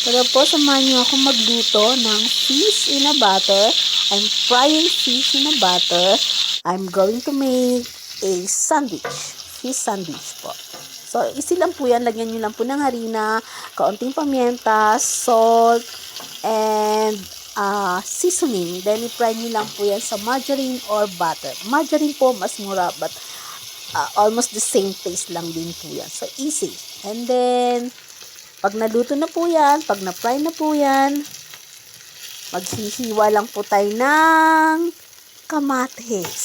Pero po, samahan niyo ako magluto ng fish in a butter. I'm frying fish in a butter. I'm going to make a sandwich. Fish sandwich po. So, easy lang po yan. Lagyan niyo lang po ng harina, kaunting paminta, salt, and seasoning. Then, i-fry niyo lang po yan sa margarine or butter. Margarine po, mas mura, but almost the same taste lang din po yan. So, easy. And then, pag naluto na po yan, pag na-fry na po yan, maghihwa lang po tayo ng kamatis.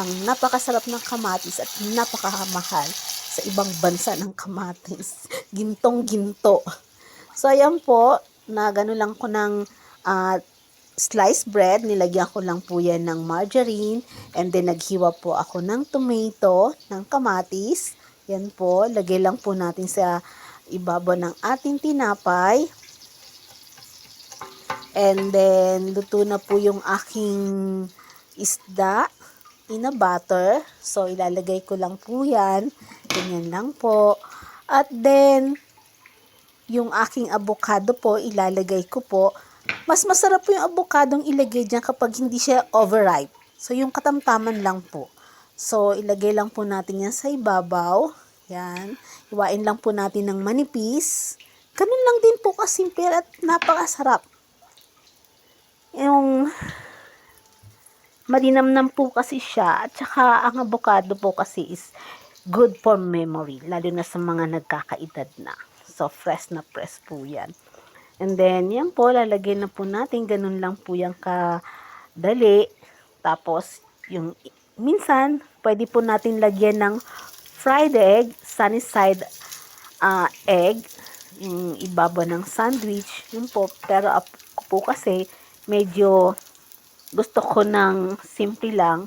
Ang napakasarap ng kamatis at napakamahal sa ibang bansa ng kamatis. Gintong-ginto. So, ayan po, na gano'n lang ko ng sliced bread. Nilagyan ko lang po yan ng margarine. And then, naghiwa po ako ng tomato, ng kamatis. Yan po, lagay lang po natin sa ibabaw ng ating tinapay. And then, luto na po yung aking isda in a butter. So, ilalagay ko lang po yan. Ganyan lang po. At then, yung aking avocado po, ilalagay ko po. Mas masarap po yung avocadong ilagay dyan kapag hindi siya overripe. So, yung katamtaman lang po. So, ilagay lang po natin yan sa ibabaw. Yan. Iwain lang po natin ng manipis. Ganun lang din po kasimple at napakasarap. Yung malinamnam po kasi siya. At saka ang avocado po kasi is good for memory. Lalo na sa mga nagkakaedad na. So, fresh na fresh po yan. And then, yan po, lalagay na po natin. Ganun lang po yung kadali. Tapos, yung minsan, pwede po natin lagyan ng fried egg, sunny side egg, yung ibabaw ng sandwich, yun po. Pero ako po kasi, medyo gusto ko ng simple lang.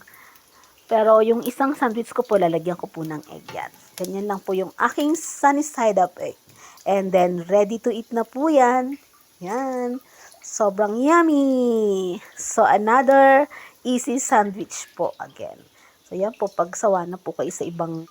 Pero yung isang sandwich ko po, lalagyan ko po ng egg yan. Ganyan lang po yung aking sunny side up egg. And then, ready to eat na po yan. Yan. Sobrang yummy. So, another easy sandwich po again. So, yan po, pagsawa na po kayo sa ibang